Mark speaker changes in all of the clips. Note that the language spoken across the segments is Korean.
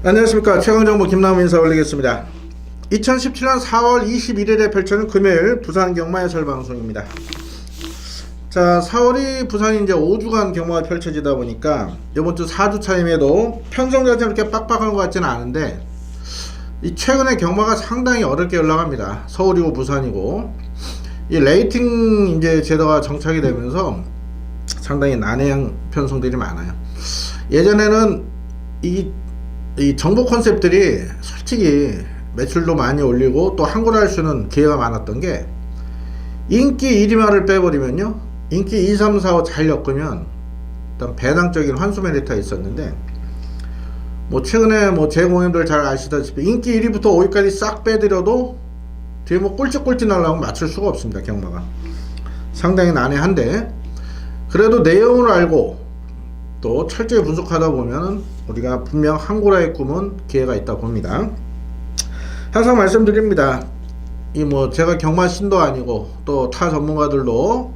Speaker 1: 안녕하십니까. 최강정보 김남우 인사 올리겠습니다. 2017년 4월 21일에 펼쳐진 금요일 부산 경마 해설 방송입니다. 자, 4월이 부산이 이제 5주간 경마가 펼쳐지다 보니까 이번 주 4주 차임에도 편성자체 이렇게 빡빡한 것 같지는 않은데 이 최근에 경마가 상당히 어렵게 올라갑니다. 서울이고 부산이고 이 레이팅 이제 제도가 정착이 되면서 상당히 난해한 편성들이 많아요. 예전에는 이 정보 컨셉들이 솔직히 매출도 많이 올리고 또 한골할 수 있는 기회가 많았던 게 인기 1위만을 빼버리면요, 인기 2, 3, 4, 5 잘 엮으면 일단 배당적인 환수 메리트가 있었는데, 뭐 최근에 뭐 제 공연들 잘 아시다시피 인기 1위부터 5위까지 싹 빼드려도 뒤에 뭐 꼴찌 날라오면 맞출 수가 없습니다. 경마가 상당히 난해한데, 그래도 내용을 알고 또 철저히 분석하다 보면 우리가 분명 한골아의 꿈은 기회가 있다 봅니다. 항상 말씀드립니다. 이 뭐 제가 경마 신도 아니고 또 타 전문가들도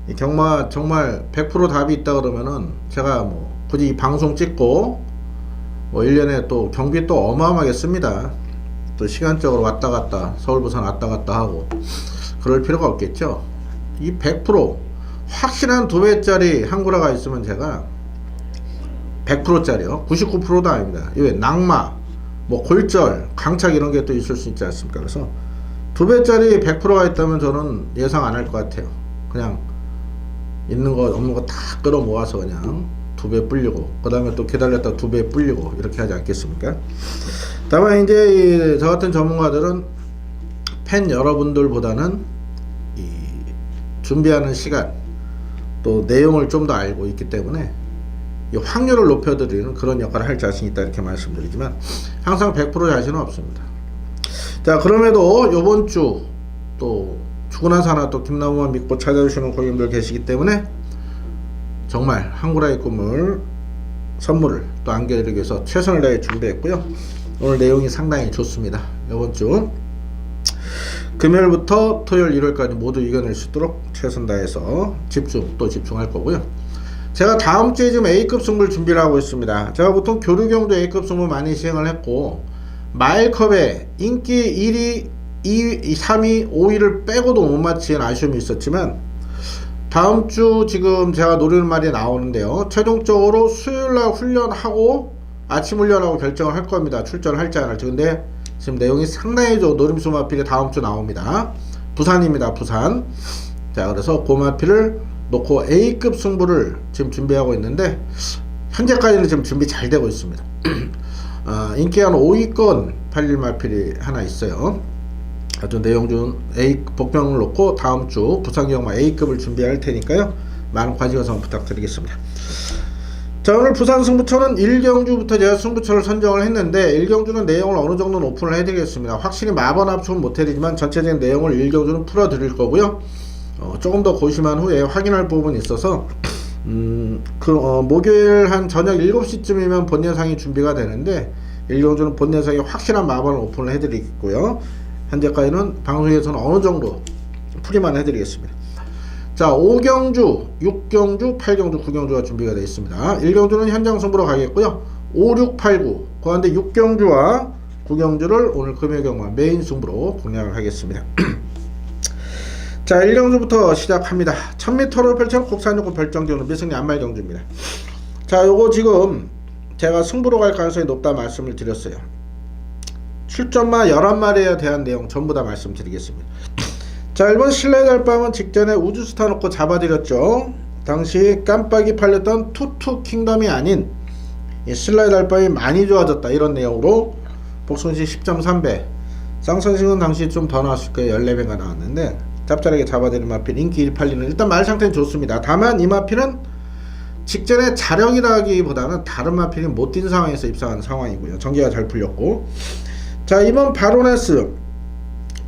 Speaker 1: 이 경마 정말 100% 답이 있다 그러면은 제가 뭐 굳이 이 방송 찍고 뭐 1년에 또 경비 또 어마어마하게 씁니다. 또 시간적으로 왔다 갔다 서울 부산 왔다 갔다 하고 그럴 필요가 없겠죠. 이 100% 확실한 2배짜리 한골아가 있으면 제가 100%짜리요. 99%도 아닙니다. 이게 낙마, 뭐 골절, 강착 이런 게 또 있을 수 있지 않습니까? 그래서 2배짜리 100%가 있다면 저는 예상 안 할 것 같아요. 그냥 있는 거 없는 거 다 끌어 모아서 그냥 2배 불리고 그 다음에 또 기다렸다 2배 불리고 이렇게 하지 않겠습니까? 다만 이제 저 같은 전문가들은 팬 여러분들보다는 이 준비하는 시간 또 내용을 좀 더 알고 있기 때문에 이 확률을 높여드리는 그런 역할을 할 자신이 있다 이렇게 말씀드리지만 항상 100% 자신은 없습니다. 자, 그럼에도 요번 주 또 주고나서 하나 또 김나무만 믿고 찾아주시는 고객님들 계시기 때문에 정말 한골아의 꿈을 선물을 또 안겨드리기 위해서 최선을 다해 준비했고요. 오늘 내용이 상당히 좋습니다. 요번 주 금요일부터 토요일 일요일까지 모두 이겨낼 수 있도록 최선 다해서 집중할 거고요. 제가 다음 주에 지금 A급 승부를 준비를 하고 있습니다. 제가 보통 교류경도 A급 승부 많이 시행을 했고 마일컵에 인기 1위, 2위, 3위, 5위를 빼고도 못 맞힌 아쉬움이 있었지만 다음 주 지금 제가 노리는 말이 나오는데요. 최종적으로 수요일날 훈련하고 아침 훈련하고 결정을 할 겁니다. 출전을 할지 안 할지. 근데 지금 내용이 상당히 노림수 마필이 다음 주 나옵니다. 부산입니다. 부산. 자, 그래서 그 마필을 놓고 A급 승부를 지금 준비하고 있는데 현재까지는 지금 준비 잘 되고 있습니다. 인기 한 5위권 팔릴 마필이 하나 있어요. 아주 내용 좋은 A 복병을 놓고 다음 주 부산 경마 A급을 준비할 테니까요. 많은 관심 요청 부탁드리겠습니다. 자, 오늘 부산 승부처는 1경주부터 제가 승부처를 선정을 했는데 1경주는 내용을 어느 정도는 오픈을 해드리겠습니다. 확실히 마번 압축은 못해드리지만 전체적인 내용을 1경주는 풀어드릴 거고요. 조금 더 고심한 후에 확인할 부분이 있어서 목요일 한 저녁 7시쯤이면 본 예상이 준비가 되는데 1경주는 본 예상이 확실한 마번을 오픈을 해드리겠고요. 현재까지는 방송에서는 어느 정도 풀이만 해드리겠습니다. 자, 5경주, 6경주, 8경주, 9경주가 준비가 되어 있습니다. 1경주는 현장 승부로 가겠고요. 5, 6, 8, 9 그 가운데 6경주와 9경주를 오늘 금요 경마 메인 승부로 공략을 하겠습니다. 자, 1경주부터 시작합니다. 1000m로 펼쳐 국산요금 별정경주 미승리 안말경주입니다. 자, 요거 지금 제가 승부로 갈 가능성이 높다 말씀을 드렸어요. 출전마 11마리에 대한 내용 전부 다 말씀드리겠습니다. 자, 1번 신라의 달밤은 직전에 우주스타 놓고 잡아드렸죠. 당시 깜빡이 팔렸던 투투 킹덤이 아닌 신라의 달밤이 많이 좋아졌다 이런 내용으로 복순시 10.3배, 쌍선식은 당시 좀 더 나왔을 거예요. 14배가 나왔는데 짭짤하게 잡아드린 마필 인기 1팔리는 일단 말 상태는 좋습니다. 다만 이 마필은 직전에 자력이라기보다는 다른 마필이 못 뛴 상황에서 입상한 상황이고요. 전개가 잘 풀렸고, 자, 이번 바로네스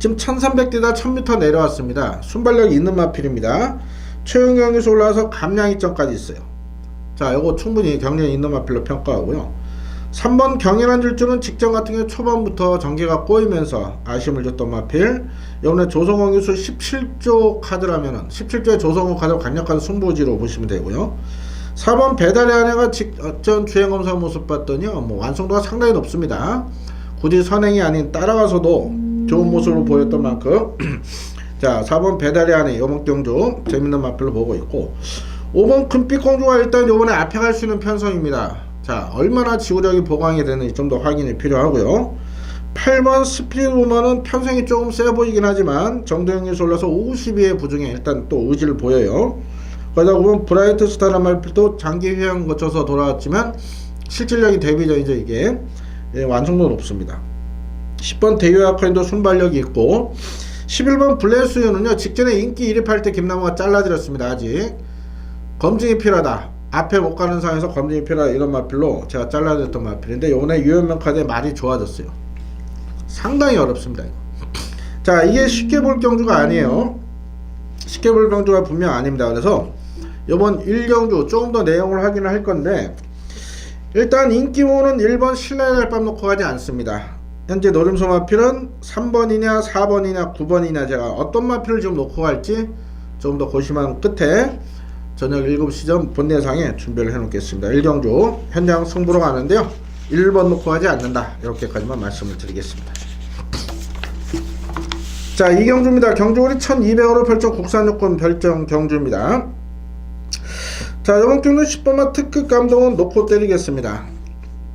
Speaker 1: 지금 1300 뛰다 1000m 내려왔습니다. 순발력이 있는 마필입니다. 최용경에서 올라와서 감량이점까지 있어요. 자, 요거 충분히 경련이 있는 마필로 평가하고요. 3번 경연한 질주는 직전 같은 경우 초반부터 전개가 꼬이면서 아쉬움을 줬던 마필. 이번에 조성호 교수 17조 카드라면은 17조의 조성호 카드 강력한 승부지로 보시면 되고요. 4번 배달의 아내가 직전 주행검사 모습 봤더니요, 뭐 완성도가 상당히 높습니다. 굳이 선행이 아닌 따라가서도 좋은 모습을 보였던 만큼 자, 4번 배달의 아내 이번 경주 재밌는 마필로 보고 있고, 5번 금빛공주가 일단 요번에 앞에 갈 수 있는 편성입니다. 자, 얼마나 지구력이 보강이 되는지 좀 더 확인이 필요하고요. 8번 스피드우먼은 편성이 조금 세 보이긴 하지만 정도영에서 올라서 52의 부중에 일단 또 의지를 보여요. 그러다 보면 브라이트 스타란 말필도 장기 휴양 거쳐서 돌아왔지만 실질력이 데뷔전이죠. 이게 완성도 높습니다. 10번 대유아카인도 순발력이 있고, 11번 블레스유는요 직전에 인기 1위 팔 때 김나무가 잘라드렸습니다. 아직 검증이 필요하다, 앞에 못 가는 상황에서 검증이 필요하다, 이런 마필로 제가 잘라드렸던 마필인데 요번에 유연명 카드의 말이 좋아졌어요. 상당히 어렵습니다 이거. 자, 이게 쉽게 볼 경주가 아니에요. 쉽게 볼 경주가 분명 아닙니다. 그래서 요번 1경주 조금 더 내용을 확인을 할 건데, 일단 인기모는 1번 신라의 밤 놓고 가지 않습니다. 현재 노림수 마필은 3번이냐 4번이냐 9번이냐 제가 어떤 마필을 지금 놓고 갈지 조금 더 고심한 끝에 저녁 7시 전 본대상에 준비를 해 놓겠습니다. 1경주 현장 승부로 가는데요, 1번 놓고 가지 않는다, 이렇게까지만 말씀을 드리겠습니다. 자, 이 경주입니다. 경주월이 1200으로 별정 국산요건 별정 경주입니다. 자, 이번 경주 10번만 특급 감동은 놓고 때리겠습니다.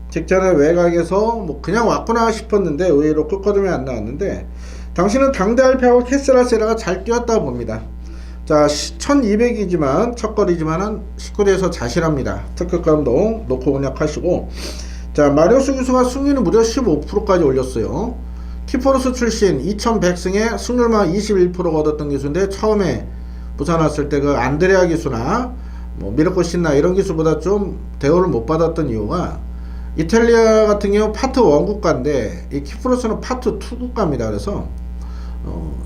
Speaker 1: 직전에 외곽에서 뭐 그냥 왔구나 싶었는데 의외로 끝거름이 안 나왔는데, 당신은 당대 알피하고 캐스라세라가 잘 뛰었다 봅니다. 자, 1200이지만 첫거리지만은 19대에서 자신합니다. 특급 감동 놓고 공략하시고, 자, 마리오스 기수가 승리는 무려 15%까지 올렸어요. 키포르스 출신 2100승에 승률만 21%가 얻었던 기수인데, 처음에 부산 왔을 때 그 안드레아 기수나 뭐 미르코 신나 이런 기수보다 좀 대우를 못 받았던 이유가, 이탈리아 같은 경우 파트 1 국가인데 이 키포르스는 파트 2 국가입니다. 그래서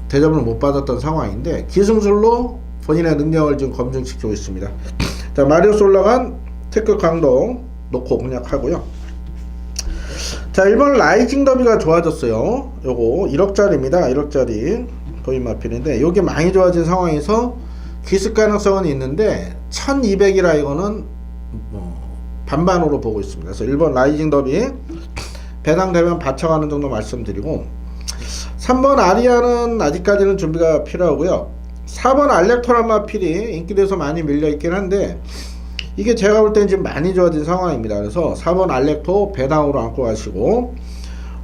Speaker 1: 대접을 못 받았던 상황인데 기승술로 본인의 능력을 지금 검증시키고 있습니다. 자, 마리오스 올라간 특급 강동 놓고 공략하고요. 자, 1번 라이징 더비가 좋아졌어요. 요거 1억짜리입니다. 1억짜리 도입 마필인데 요게 많이 좋아진 상황에서 기습 가능성은 있는데 1200이라 이거는 반반으로 보고 있습니다. 그래서 1번 라이징 더비 배당되면 받쳐가는 정도 말씀드리고, 3번 아리아는 아직까지는 준비가 필요하고요. 4번 알렉토란 마필이 인기돼서 많이 밀려있긴 한데 이게 제가 볼 때는 지금 많이 좋아진 상황입니다. 그래서 4번 알렉토 배당으로 안고 가시고,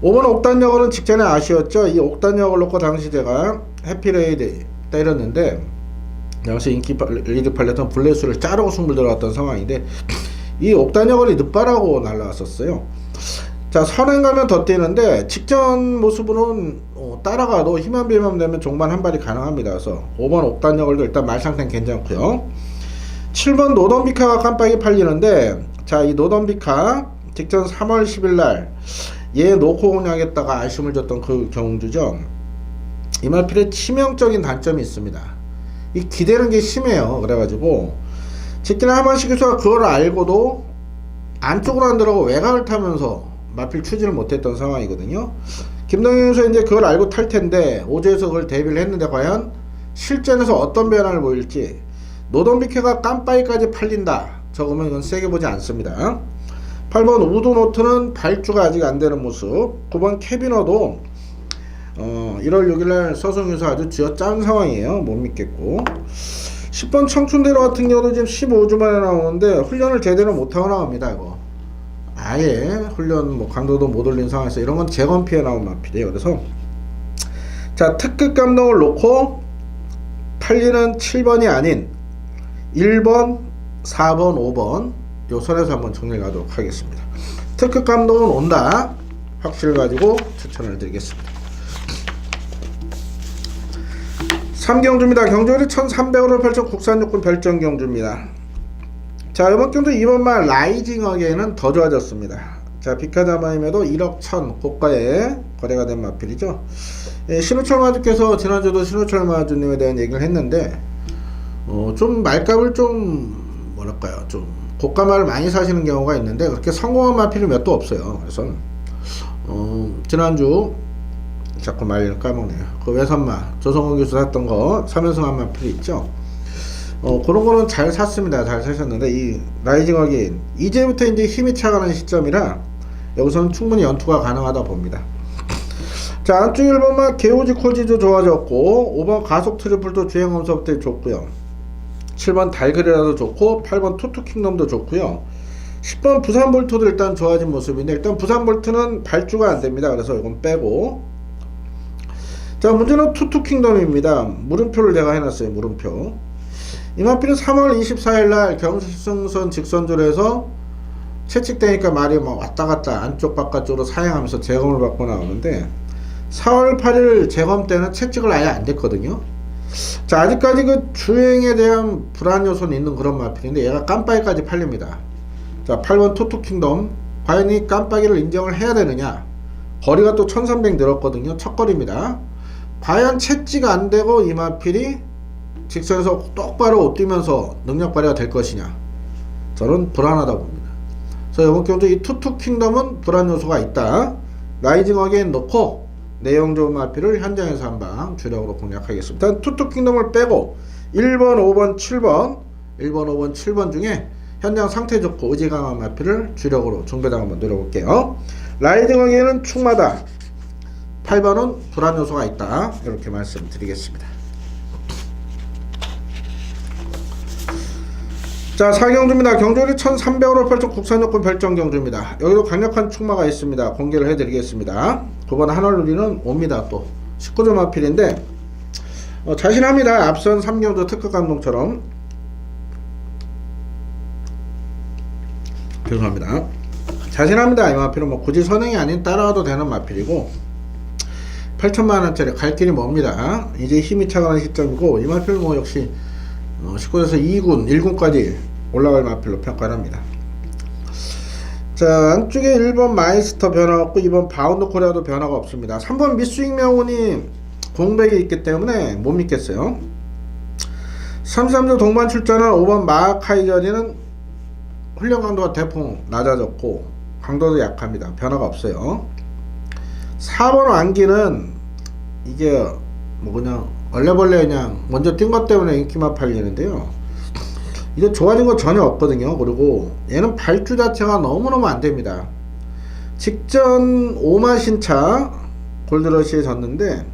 Speaker 1: 5번 옥단역은 직전에 아쉬웠죠. 이 옥단역을 놓고 당시 제가 해피레이드 때렸는데 당시 인기 리드 팔렸던 블레스를 자르고 승부 들어갔던 상황인데 이 옥단역을 늦바라고 날라왔었어요. 자, 선행 가면 더 뛰는데 직전 모습으로는 따라가도 힘만 빌면 되면 종반 한 발이 가능합니다. 그래서 5번 옥단역을도 일단 말 상태는 괜찮고요. 7번 노던비카가 깜빡이 팔리는데, 자, 이 노던비카 직전 3월 10일날 얘 놓고 공략했다가 아쉬움을 줬던 그 경주죠. 이 마필에 치명적인 단점이 있습니다. 이 기대는 게 심해요. 그래가지고 직진을 한 번씩 해서 그걸 알고도 안쪽으로 안 들어가고 외곽을 타면서 마필 추진을 못했던 상황이거든요. 김동현 선수 이제 그걸 알고 탈 텐데 오조에서 그걸 대비를 했는데 과연 실전에서 어떤 변화를 보일지. 노던비케가 깜빡이까지 팔린다, 적으면 이건 세게 보지 않습니다. 8번 우드노트는 발주가 아직 안 되는 모습. 9번 캐비너도 1월 6일날 서성유서 아주 쥐어짠 상황이에요. 못 믿겠고, 10번 청춘대로 같은 경우도 지금 15주 만에 나오는데 훈련을 제대로 못하고 나옵니다. 이거 아예 훈련 뭐 강도도 못 올린 상황에서 이런 건 재검피에 나온 마필이에요. 그래서 자, 특급 감독을 놓고 팔리는 7번이 아닌 1번, 4번, 5번 요 선에서 한번 정리를 하도록 하겠습니다. 특급 감독은 온다 확실을 가지고 추천을 드리겠습니다. 3경주입니다. 경주율이 1300으로 펼쳐 국산요건 별정 경주입니다. 자, 이번 경주 2번만 라이징 어게인은 더 좋아졌습니다. 자, 비카다마임에도 1억 1000 고가에 거래가 된 마필이죠. 신우철 마주께서 지난주도 신우철 마주님에 대한 얘기를 했는데 좀 말값을 좀 뭐랄까요, 좀 고가말을 많이 사시는 경우가 있는데 그렇게 성공한 마필이 몇 도 없어요. 그래서 지난주 자꾸 말을 까먹네요. 그 외선마 조성원 교수 샀던 거 3연승 한 마필이 있죠. 그런 거는 잘 샀습니다. 잘 사셨는데, 이 라이징 어게인 이제부터 이제 힘이 차가는 시점이라 여기서는 충분히 연투가 가능하다 봅니다. 자, 안쪽 1번만 게오지 코지도 좋아졌고, 5번 가속 트리플도 주행 엄석대 좋고요. 7번 달그레라도 좋고, 8번 투투킹덤도 좋고요. 10번 부산볼트도 일단 좋아진 모습인데, 일단 부산볼트는 발주가 안됩니다. 그래서 이건 빼고, 자, 문제는 투투킹덤입니다. 물음표를 제가 해놨어요. 물음표. 이마필은 3월 24일날 경승선 직선조에서 채찍되니까 말이 막 왔다갔다 안쪽 바깥쪽으로 사행하면서 재검을 받고 나오는데, 4월 8일 재검 때는 채찍을 아예 안 댔거든요. 자, 아직까지 그 주행에 대한 불안 요소는 있는 그런 마필인데, 얘가 깜빡이까지 팔립니다. 자, 8번 투투킹덤, 과연 이 깜빡이를 인정을 해야 되느냐. 거리가 또 1300 늘었거든요. 첫 거리입니다. 과연 채찍 안 되고 이 마필이 직선에서 똑바로 뛰면서 능력 발휘가 될 것이냐. 저는 불안하다 봅니다. 그래서 이번 경주 이 투투킹덤은 불안 요소가 있다. 라이징 어게인 넣고 내용 좋은 마필을 현장에서 한방 주력으로 공략하겠습니다. 일단 투투킹덤을 빼고 1번, 5번, 7번 1번, 5번, 7번 중에 현장 상태 좋고 의지 강한 마필을 주력으로 중배당 한번 노려볼게요. 라이징 어게인은 충마다. 8번은 불안 요소가 있다. 이렇게 말씀드리겠습니다. 자, 4경주입니다. 경주율이 1300으로 펼쳐 국산요금 별정 경주입니다. 여기도 강력한 충마가 있습니다. 공개를 해드리겠습니다. 9번 하늘누리는 옵니다. 또 19점 마필인데 자신합니다. 앞선 3경주 특급 감독처럼. 죄송합니다. 자신합니다. 이 마필은 뭐 굳이 선행이 아닌 따라와도 되는 마필이고 8천만원짜리 갈 길이 멉니다. 이제 힘이 차가는 시점이고 이 마필은 뭐 역시 19에서 2군, 1군까지 올라갈 마필로 평가합니다. 자, 안쪽에 1번 마이스터 변화 없고 2번 바운드 코리아도 변화가 없습니다. 3번 미스윙 명운이 공백이 있기 때문에 못 믿겠어요. 33조 동반 출전한 5번 마카이저리는 훈련 강도가 대폭 낮아졌고 강도도 약합니다. 변화가 없어요. 4번 왕기는 이게 뭐 그냥 얼레벌레 그냥 먼저 뛴 것 때문에 인기만 팔리는데요. 이거 좋아진 거 전혀 없거든요. 그리고 얘는 발주 자체가 너무너무 안됩니다. 직전 5만 신차 골드러시에 졌는데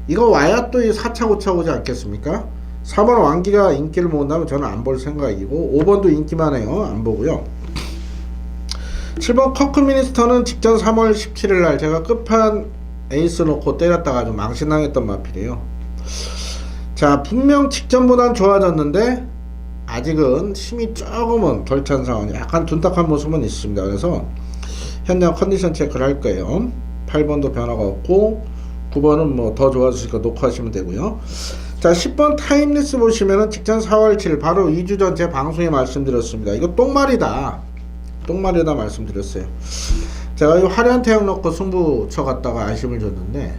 Speaker 1: 이거 와야 또 이 4차 5차 오지 않겠습니까? 4번 왕기가 인기를 모은다면 저는 안 볼 생각이고 5번도 인기만 해요. 안 보고요. 7번 커크미니스터는 직전 3월 17일날 제가 끝판 에이스 놓고 때렸다가 좀 망신당했던 마필이에요. 자, 분명 직전보단 좋아졌는데 아직은 힘이 조금은 덜 찬 상황, 약간 둔탁한 모습은 있습니다. 그래서 현장 컨디션 체크를 할 거예요. 8번도 변화가 없고 9번은 뭐 더 좋아지니까 녹화하시면 되고요. 자, 10번 타임리스 보시면은 직전 4월 7일 바로 2주 전 제 방송에 말씀드렸습니다. 이거 똥말이다 말씀드렸어요. 제가 이 화려한 태양 넣고 승부 쳐갔다가 아쉬움을 줬는데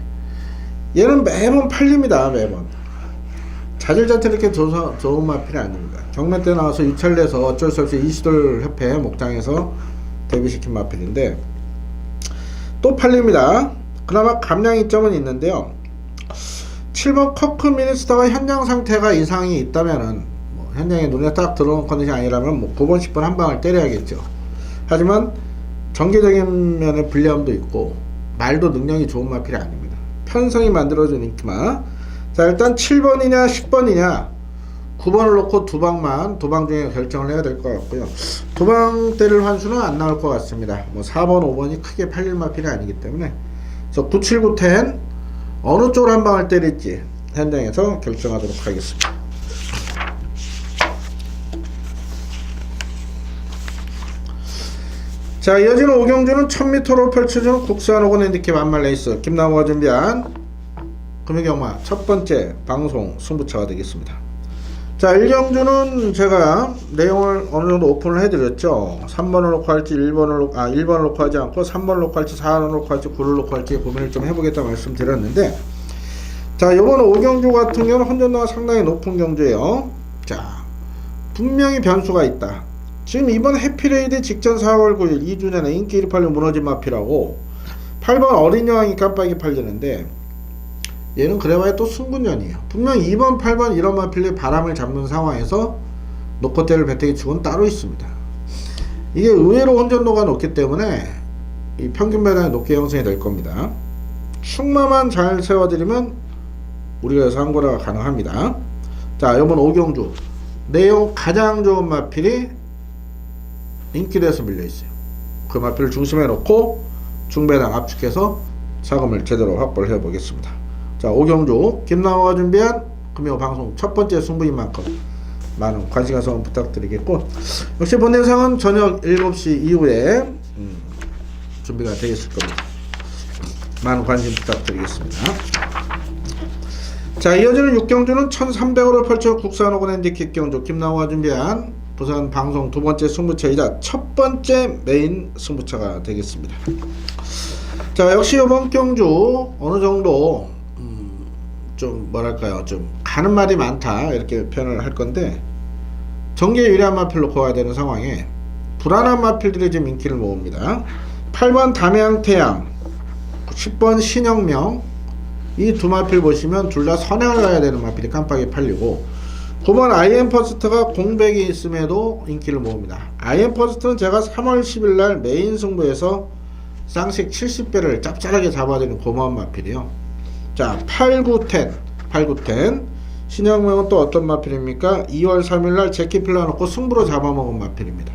Speaker 1: 얘는 매번 팔립니다. 매번 자질자체 이렇게 좋은 마필이 아닙니다. 경매 때 나와서 유찰내서 어쩔 수 없이 이시돌 협회 목장에서 데뷔시킨 마필인데 또 팔립니다. 그나마 감량 이점은 있는데요. 7번 커크 미니스터가 현장 상태가 이상이 있다면은 뭐 현장에 눈에 딱 들어온 컨디션이 아니라면 뭐 9번 10번 한 방을 때려야겠죠. 하지만 전개적인 면에 불리함도 있고 말도 능력이 좋은 마필이 아닙니다. 편성이 만들어준 인기마. 자, 일단 7번이냐 10번이냐 9번을 놓고 두 방 중에 결정을 해야 될 것 같고요. 두 방 때릴 환수는 안 나올 것 같습니다. 뭐 4번 5번이 크게 팔릴 마필이 아니기 때문에 그래서 9, 7, 9, 10 어느 쪽으로 한 방을 때릴지 현장에서 결정하도록 하겠습니다. 자, 이어지는 5경주는 1000m로 펼쳐지는 국산 오건 핸디캡 완말 레이스 김나무가 준비한 금융경마 첫 번째 방송 승부차가 되겠습니다. 자, 1경주는 제가 내용을 어느 정도 오픈을 해드렸죠. 3번을 놓고 할지 1번을 놓고 하지 않고 3번을 놓고 할지 4번을 놓고 할지 9를 놓고 할지 고민을 좀 해보겠다 말씀드렸는데, 자, 이번 5경주 같은 경우는 혼전도가 상당히 높은 경주예요. 자, 분명히 변수가 있다. 지금 이번 해피레이드 직전 4월 9일 2주 전에 인기 1팔로 무너진 마필하고 8번 어린 여왕이 깜빡이 팔리는데 얘는 그래봐야 또 승분전이에요. 분명 2번 8번 이런 마필이 바람을 잡는 상황에서 노코테를 배때기 축은 따로 있습니다. 이게 의외로 혼전도가 높기 때문에 이 평균 배당이 높게 형성이 될 겁니다. 축마만 잘 세워드리면 우리가 상고가 가능합니다. 자, 이번 오경주 내용 가장 좋은 마필이 인기대에서 밀려있어요. 그 마필을 중심에 놓고 중배당 압축해서 자금을 제대로 확보를 해 보겠습니다. 자, 오경주 김나호가 준비한 금요 방송 첫 번째 승부인 만큼 많은 관심과 성원 부탁드리겠고, 역시 본 영상은 저녁 7시 이후에 준비가 되겠을 겁니다. 많은 관심 부탁드리겠습니다. 자, 이어지는 6경주는 1300으로 펼쳐 국산오건 핸디캡 경주 김나호가 준비한 부산 방송 두 번째 승부차이자 첫 번째 메인 승부차가 되겠습니다. 자, 역시 이번 경주 어느 정도 좀 뭐랄까요, 좀 가는 말이 많다 이렇게 표현을 할 건데, 정기에 유리한 마필 놓고 가야 되는 상황에 불안한 마필들이 지금 인기를 모읍니다. 8번 담양태양, 10번 신영명, 이 두 마필 보시면 둘 다 선행을 가야 되는 마필이 깜빡이 팔리고, 9번 아이엠퍼스트가 공백이 있음에도 인기를 모읍니다. 아이엠퍼스트는 제가 3월 10일날 메인 승부에서 쌍식 70배를 짭짤하게 잡아드리는 고마운 마필이요. 자, 8, 9, 10 신영명은 또 어떤 마필입니까? 2월 3일날 제키필러 놓고 승부로 잡아먹은 마필입니다.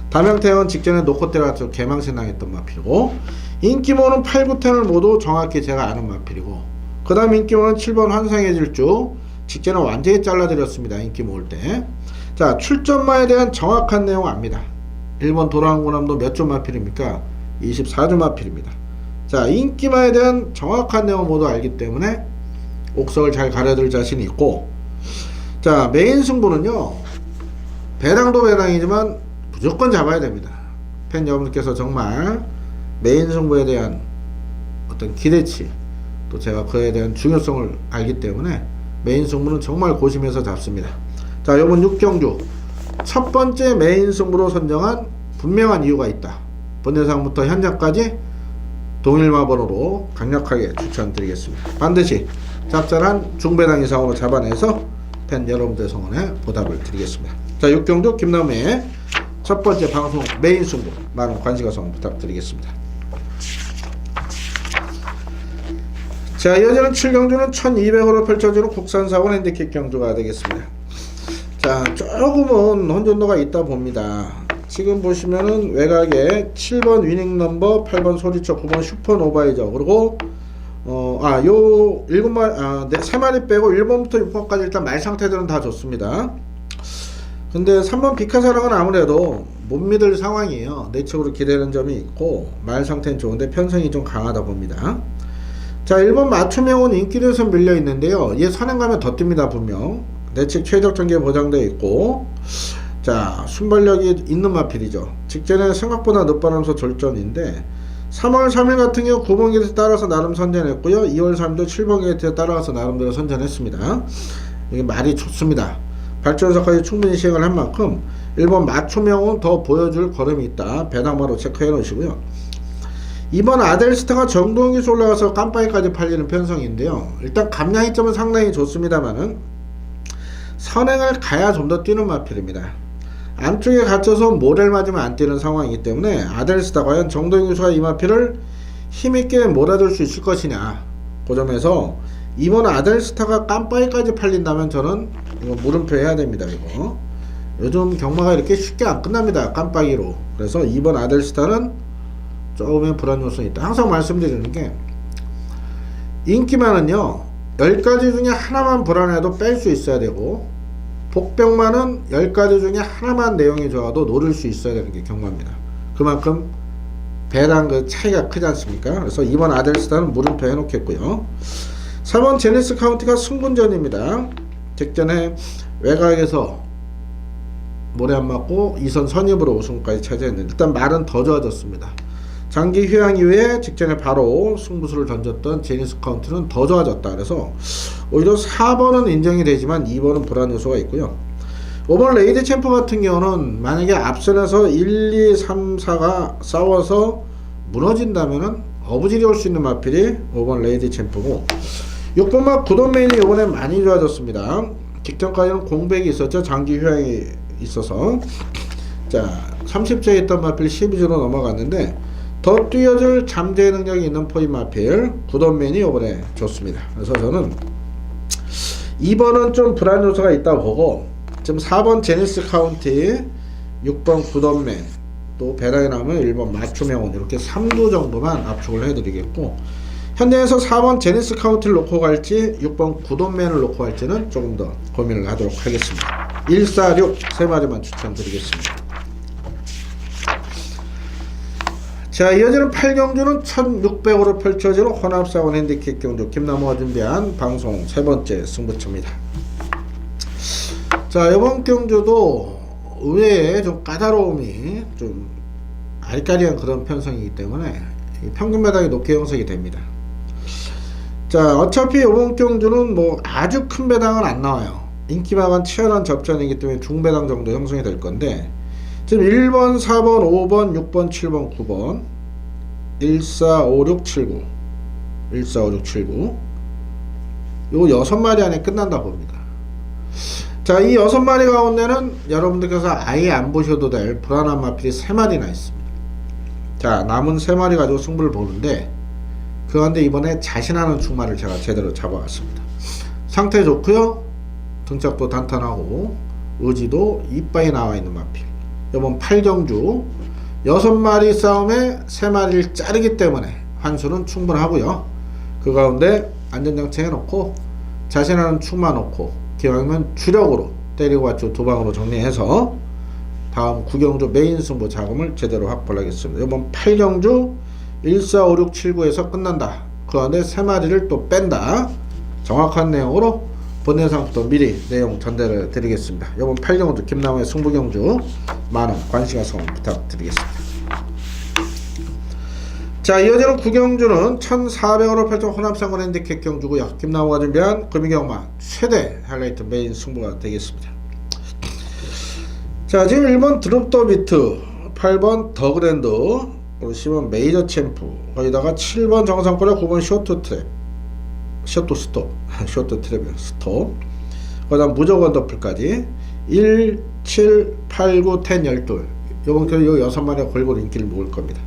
Speaker 1: 담양태양은 직전에 노코테라 개망신 당했던 마필이고, 인기모는 8, 9, 10을 모두 정확히 제가 아는 마필이고, 그 다음 인기모는 7번 환상의 질주 직전에 완전히 잘라드렸습니다. 인기 모을 때. 자, 출전마에 대한 정확한 내용 압니다. 1번 도랑구남도 몇 조 마필입니까? 24조 마필입니다. 자, 인기마에 대한 정확한 내용 모두 알기 때문에 옥석을 잘 가려들 자신이 있고, 자, 메인 승부는요, 배당도 배당이지만 무조건 잡아야 됩니다. 팬 여러분께서 정말 메인 승부에 대한 어떤 기대치, 또 제가 그에 대한 중요성을 알기 때문에 메인 승부는 정말 고심해서 잡습니다. 자, 이번 6경주 첫 번째 메인 승부로 선정한 분명한 이유가 있다. 본대상부터 현장까지 동일마번호로 강력하게 추천드리겠습니다. 반드시 짭짤한 중배당 이상으로 잡아내서 팬 여러분들 성원에 보답을 드리겠습니다. 자, 6경주 김남의 첫 번째 방송 메인 승부 많은 관심과 성원 부탁드리겠습니다. 자, 이어지는 7경주는 1200으로 펼쳐지는 국산사원 핸디캡 경주가 되겠습니다. 자, 조금은 혼전도가 있다 봅니다. 지금 보시면은 외곽에 7번 위닝 넘버, 8번 소리쳐, 9번 슈퍼 노바이저, 그리고 요 3마리 빼고 1번부터 6번까지 일단 말 상태들은 다 좋습니다. 근데 3번 비카사랑은 아무래도 못 믿을 상황이에요. 내측으로 기대는 점이 있고 말 상태는 좋은데 편성이 좀 강하다 봅니다. 자, 1번 맞춤형은 인기도에서 밀려 있는데요. 얘 선행 가면 더 뜹니다. 분명 내측 최적 전개 보장되어 있고, 자, 순발력이 있는 마필이죠. 직전에 생각보다 늦바람서 졸전인데 3월 3일 같은 경우 9번 게이트에 따라서 나름 선전했고요. 2월 3일도 7번 게이트에 따라서 나름대로 선전했습니다. 이게 말이 좋습니다. 발전소까지 충분히 시행을 한 만큼 1번 맞춤형은 더 보여줄 걸음이 있다. 배당바로 체크해 놓으시고요. 2번 아델스타가 정동기수 올라가서 깜빡이까지 팔리는 편성인데요. 일단 감량이점은 상당히 좋습니다만은 선행을 가야 좀 더 뛰는 마필입니다. 안쪽에 갇혀서 모래를 맞으면 안 뛰는 상황이기 때문에 아델스타 과연 정동기수가 이 마필을 힘있게 몰아줄 수 있을 것이냐, 그 점에서 2번 아델스타가 깜빡이까지 팔린다면 저는 이거 물음표 해야 됩니다. 이거 요즘 경마가 이렇게 쉽게 안 끝납니다. 깜빡이로. 그래서 2번 아델스타는 조금의 불안 요소가 있다. 항상 말씀드리는 게, 인기만은요 10가지 중에 하나만 불안해도 뺄 수 있어야 되고, 복병만은 10가지 중에 하나만 내용이 좋아도 노릴 수 있어야 되는 게 경마입니다. 그만큼 배당 그 차이가 크지 않습니까? 그래서 2번 아델스타는 물음표 해놓겠고요. 3번 제니스 카운티가 승분전입니다. 직전에 외곽에서 모래 안 맞고 2선 선입으로 우승까지 차지했는데 일단 말은 더 좋아졌습니다. 장기 휴양 이후에 직전에 바로 승부수를 던졌던 제니스 카운트는 더 좋아졌다. 그래서 오히려 4번은 인정이 되지만 2번은 불안 요소가 있고요. 5번 레이디 챔프 같은 경우는 만약에 앞선에서 1, 2, 3, 4가 싸워서 무너진다면은 어부질이 올 수 있는 마필이 5번 레이디 챔프고, 6번마 구돈메인이 이번에 많이 좋아졌습니다. 직전까지는 공백이 있었죠. 장기 휴양이 있어서. 자, 30주에 있던 마필 12주로 넘어갔는데 더 뛰어줄 잠재 능력이 있는 포인 마필 구돈메인이 이번에 좋습니다. 그래서 저는 2번은 좀 불안 요소가 있다 보고 지금 4번 제니스 카운티, 6번 구돈메인, 또 배당이 나오면 1번 맞춤형원 이렇게 3구 정도만 압축을 해드리겠고, 현대에서 4번 제니스 카운티를 놓고 갈지 6번 구돈맨을 놓고 갈지는 조금 더 고민을 하도록 하겠습니다. 146 3마리만 추천드리겠습니다. 자, 이어지는 8경주는 1600으로 펼쳐지는 혼합사원 핸디캡 경주 김나무가 준비한 방송 세 번째 승부처입니다. 자, 이번 경주도 의외에 좀 까다로움이 좀 아리까리한 그런 편성이기 때문에 평균 배당이 높게 형성이 됩니다. 자, 어차피 이번 경주는 뭐 아주 큰 배당은 안 나와요. 인기마감 치열한 접전이기 때문에 중배당 정도 형성이 될 건데, 지금 1번, 4번, 5번, 6번, 7번, 9번 145679 145679 요 6마리 안에 끝난다 봅니다. 자, 이 6마리 가운데는 여러분들께서 아예 안 보셔도 될 불안한 마필이 3마리나 있습니다. 자, 남은 3마리 가지고 승부를 보는데, 그 가운데 이번에 자신하는 충마를 제가 제대로 잡아왔습니다. 상태 좋고요, 등짝도 단단하고 의지도 이빠이 나와 있는 마필. 이번 8경주 6마리 싸움에 3마리를 자르기 때문에 환수는 충분하고요. 그 가운데 안전장치 해놓고 자신하는 충마 놓고 기왕이면 주력으로 때리고 왔죠. 2방으로 정리해서 다음 9경주 메인 승부 자금을 제대로 확보를 하겠습니다. 이번 8경주 145679에서 끝난다. 그 안에 3마리를 또 뺀다. 정확한 내용으로 본예상부터 미리 내용 전달을 드리겠습니다. 이번 8경주 김나무의 승부경주 많은 관심과 성원 부탁드리겠습니다. 자, 이어지는 9경주는 1400으로 펼쳐 혼합상권 핸디캡 경주고요. 김나무가 준비한 금이경마 최대 하이라이트 메인 승부가 되겠습니다. 자, 지금 1번 드롭 더 비트, 8번 더 그랜드, 10번 메이저 챔프, 거기다가 7번 정상골에 9번 쇼트 트랩, 쇼트 스톱, 쇼트 트랩 스톱, 그 다음 무조건 더플까지 1, 7, 8, 9, 10, 12 요번 경우 요 6마리가 골고루 인기를 모을 겁니다.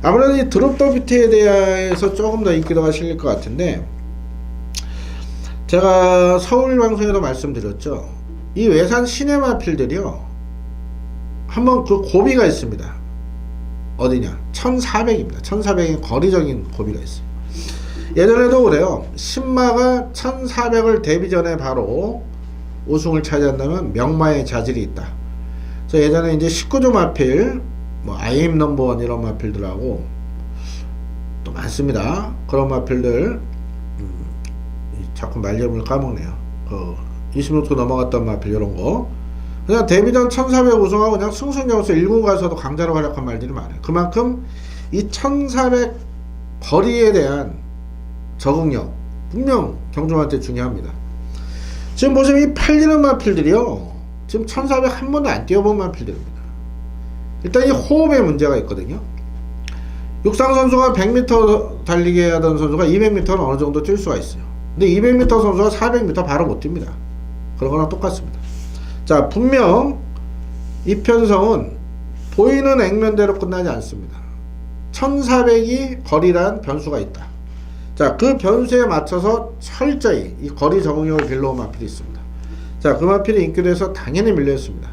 Speaker 1: 아무래도 이 드롭 더 비트에 대해서 조금 더 인기도가 실릴 것 같은데, 제가 서울 방송에도 말씀드렸죠. 이 외산 시네마필들이요, 한번 그 고비가 있습니다. 어디냐? 1400입니다. 1400이 거리적인 고비가 있어요. 예전에도 그래요. 신마가 1400을 데뷔 전에 바로 우승을 차지한다면 명마의 자질이 있다. 그래서 예전에 이제 19조 마필, 뭐 아이엠 넘버원 이런 마필들하고 또 많습니다. 그런 마필들, 자꾸 말려을 까먹네요. 26도 넘어갔던 마필 이런 거. 그냥 데뷔전 1400 우승하고 그냥 승승장수 1군 가서도 강자로 활약한 말들이 많아요. 그만큼 이 1400 거리에 대한 적응력 분명 경주한테 중요합니다. 지금 보시면 이 팔리는 마필들이요, 지금 1400 한 번도 안 뛰어본 마필들입니다. 일단 이 호흡에 문제가 있거든요. 육상 선수가 100m 달리기 하던 선수가 200m는 어느 정도 뛸 수가 있어요. 근데 200m 선수가 400m 바로 못 뜁니다. 그런 거랑 똑같습니다. 자, 분명 이 편성은 보이는 액면대로 끝나지 않습니다. 1400이 거리란 변수가 있다. 자, 그 변수에 맞춰서 철저히 이 거리 적응력을 길러온 마필이 있습니다. 자, 그 마필이 인기도에서 당연히 밀려있습니다.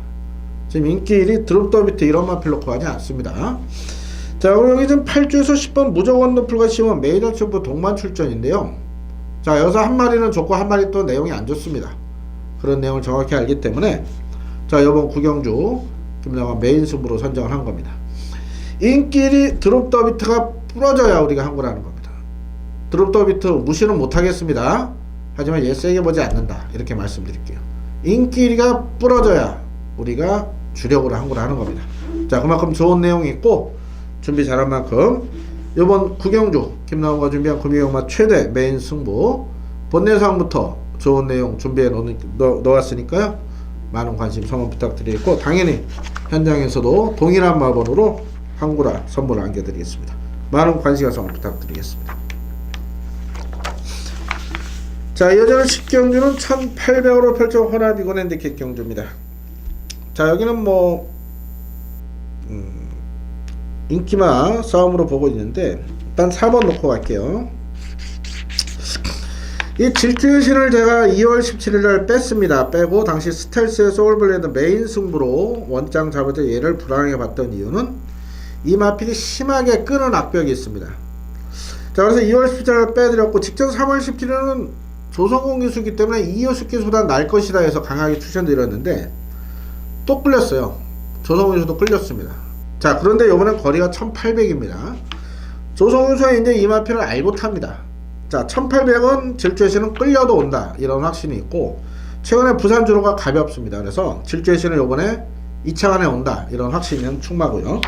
Speaker 1: 지금 인기 1위 드롭 더 비트 이런 마필 놓고 하지 않습니다. 자, 그리고 여기 지금 8주에서 10번 무조건 너플과 10번 메이저 챔프 동반 출전인데요. 자, 여기서 한 마리는 좋고 한 마리 또 내용이 안 좋습니다. 그런 내용을 정확히 알기 때문에 자, 이번 9경주 김나가 메인 승부로 선정을 한 겁니다. 인기 1위 드롭 더 비트가 부러져야 우리가 한 거라는 겁니다. 드롭 더 비트 무시는 못하겠습니다. 하지만 얘 세게 보지 않는다, 이렇게 말씀드릴게요. 인기 1위가 부러져야 우리가 주력으로 한 거라 하는 겁니다. 자, 그만큼 좋은 내용이 있고 준비 잘한 만큼 이번 9경주 김나무가 준비한 금이경마 최대 메인 승부 본내상부터 좋은 내용 준비해 놓았으니까요. 많은 관심 성원 부탁드리겠고, 당연히 현장에서도 동일한 마번으로 한구라 선물을 안겨드리겠습니다. 많은 관심과 성원 부탁드리겠습니다. 자, 이어지는 10경주는 1800으로 펼쳐 혼합 이건 핸디캡 경주입니다. 자, 여기는 뭐 인기마 싸움으로 보고 있는데 일단 4번 놓고 갈게요. 이 질주의 신을 제가 2월 17일날 뺐습니다. 빼고 당시 스텔스의 소울블레드 메인 승부로 원장 잡을 때 얘를 불안하게 봤던 이유는 이 마필이 심하게 끄는 악벽이 있습니다. 자, 그래서 2월 17일날 빼드렸고 직전 3월 17일은 조성공 기수기 때문에 이효숙 기수보다 날 것이다 해서 강하게 추천드렸는데 또 끌렸어요. 조성공 기수도 끌렸습니다. 자, 그런데 이번엔 거리가 1800입니다. 조성공 기수가 이제 이 마필을 알고 탑니다. 자, 1800은 질주의 신은 끌려도 온다 이런 확신이 있고 최근에 부산 주로가 가볍습니다. 그래서 질주의 신은 요번에 2차 안에 온다 이런 확신은 충마고요.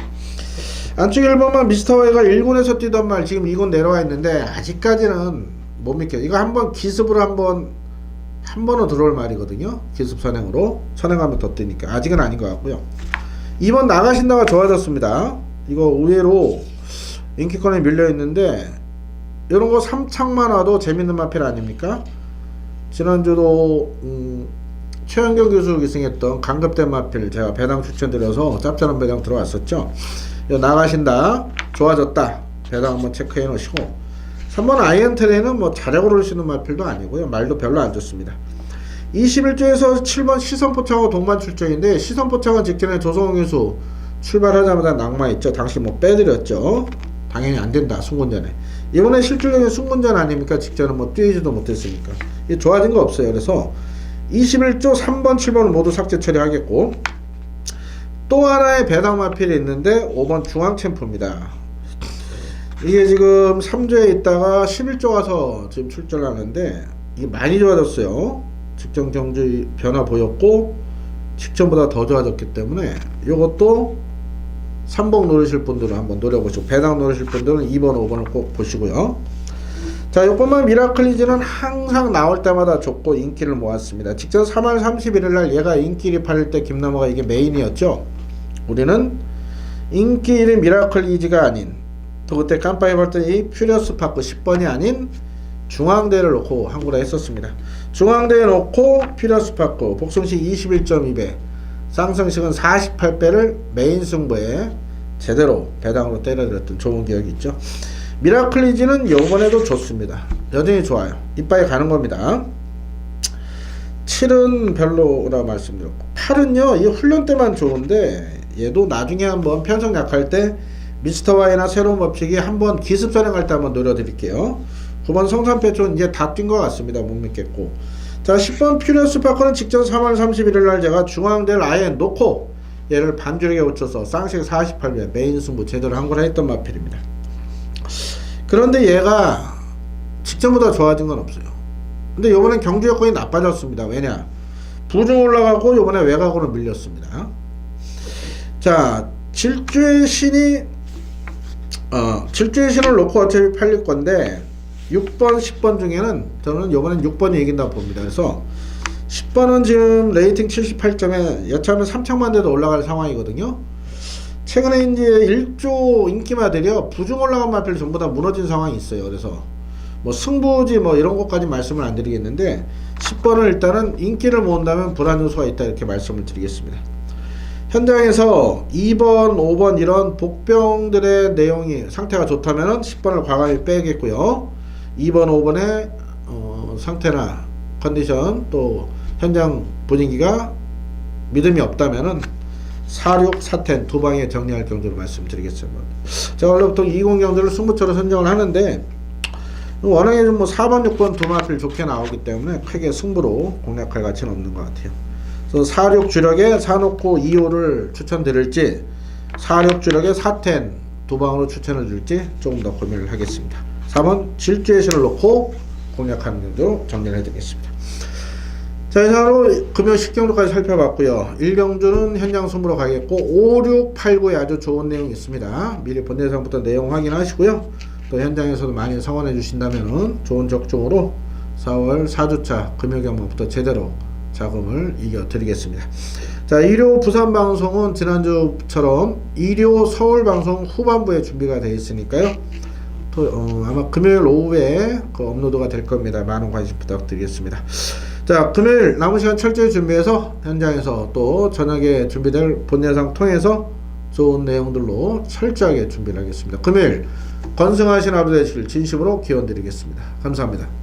Speaker 1: 안쪽 1번만 미스터웨이가 1군에서 뛰던 말 지금 2군 내려와 있는데 아직까지는 못 믿겨요. 이거 한번 기습으로 한 번은 들어올 말이거든요. 기습 선행으로 선행하면 더 뛰니까 아직은 아닌 것 같고요. 2번 나가신다가 좋아졌습니다. 이거 의외로 인기권에 밀려 있는데 이런거 3창만 와도 재밌는 마필 아닙니까? 지난주도 최현경 교수 기승했던 강급된 마필 제가 배당 추천드려서 짭짤한 배당 들어왔었죠. 이거 나가신다 좋아졌다 배당 한번 체크해 놓으시고 3번 아이언트레이는 뭐 자력 오르시는 마필도 아니고요. 말도 별로 안 좋습니다. 21조에서 7번 시선포착하고 동반 출전인데 시선포착은 직전에 조성호 교수 출발하자마자 낙마했죠. 당시 뭐 빼드렸죠. 당연히 안된다 승군전에. 이번에 실질적인 승군전 아닙니까? 직전은 뭐 뛰지도 못했으니까 이게 좋아진 거 없어요. 그래서 21조 3번 7번은 모두 삭제 처리하겠고 또 하나의 배당 마필이 있는데 5번 중앙챔프입니다. 이게 지금 3조에 있다가 11조 와서 지금 출전을 하는데 이게 많이 좋아졌어요. 직전 경주 변화 보였고 직전보다 더 좋아졌기 때문에 이것도 3번 노리실 분들은 한번 노려보시고 배당 노리실 분들은 2번 5번을 꼭 보시고요. 자, 이번만 미라클리즈는 항상 나올 때마다 좋고 인기를 모았습니다. 직전 3월 31일날 얘가 인기 1위 팔릴 때 김남호가 이게 메인이었죠. 우리는 인기 1위 미라클리즈가 아닌 또 그때 깜빡이 봤더니 퓨리어스 파크 10번이 아닌 중앙대를 놓고 한구라 했었습니다. 중앙대에 놓고 퓨리어스 파크 복승식 21.2배 쌍성식은 48배를 메인 승부에 제대로 배당으로 때려들었던 좋은 기억이 있죠. 미라클리즈는 요번에도 좋습니다. 여전히 좋아요. 이빨이 가는 겁니다. 7은 별로라 말씀드렸고 8은요 이 훈련 때만 좋은데 얘도 나중에 한번 편성 약할 때 미스터와이나 새로운 법칙이 한번 기습 선행할 때 한번 노려드릴게요. 9번 성산패초는 이제 다 뛴 것 같습니다. 못 믿겠고 자, 10번 퓨리어스 파크는 직전 3월 31일날 제가 중앙대를 아예 놓고 얘를 반줄기에 붙여서 쌍식 48배 메인 승부 제대로 한 거라 했던 마필입니다. 그런데 얘가 직전보다 좋아진 건 없어요. 근데 요번엔 경주 여건이 나빠졌습니다. 왜냐? 부중 올라가고 요번에 외곽으로 밀렸습니다. 자, 질주의 신을 놓고 어차피 팔릴 건데 6번, 10번 중에는 저는 요번엔 6번이 이긴다고 봅니다. 그래서 10번은 지금 레이팅 78점에 여차하면 3창만 돼도 올라갈 상황이거든요. 최근에 이제 1조 인기마들이요 부중 올라간 마필 전부 다 무너진 상황이 있어요. 그래서 뭐 승부지 뭐 이런 것까지 말씀을 안 드리겠는데 10번을 일단은 인기를 모은다면 불안 요소가 있다 이렇게 말씀을 드리겠습니다. 현장에서 2번, 5번 이런 복병들의 내용이 상태가 좋다면은 10번을 과감히 빼겠고요. 2번, 5번의 상태나 컨디션 또 현장 분위기가 믿음이 없다면은 46, 4텐 두 방에 정리할 경주로 말씀드리겠습니다. 제가 원래 보통 20 경주를 승부처로 선정을 하는데 워낙에 좀 뭐 4번, 6번 두 마필 좋게 나오기 때문에 크게 승부로 공략할 가치는 없는 것 같아요. 그래서 46 주력에 4놓고 2호를 추천드릴지 46 주력에 4텐 두 방으로 추천을 드릴지 조금 더 고민을 하겠습니다. 4번 질주의 신을 놓고 공략하는 경주로 정리를 해드리겠습니다. 자, 이상으로 금요 10경주까지 살펴봤고요. 1경주는 현장 승부로 가겠고 5, 6, 8, 9에 아주 좋은 내용이 있습니다. 미리 본대상부터 내용 확인하시고요. 또 현장에서도 많이 성원해 주신다면 좋은 적중으로 4월 4주차 금요경마부터 제대로 자금을 이겨드리겠습니다. 자, 2료 부산 방송은 지난주처럼 2료 서울 방송 후반부에 준비가 되어 있으니까요. 아마 금요일 오후에 그 업로드가 될 겁니다. 많은 관심 부탁드리겠습니다. 자, 금요일 남은 시간 철저히 준비해서 현장에서 또 저녁에 준비될 본 영상 통해서 좋은 내용들로 철저하게 준비를 하겠습니다. 금요일 건승하신 하루 되시길 진심으로 기원드리겠습니다. 감사합니다.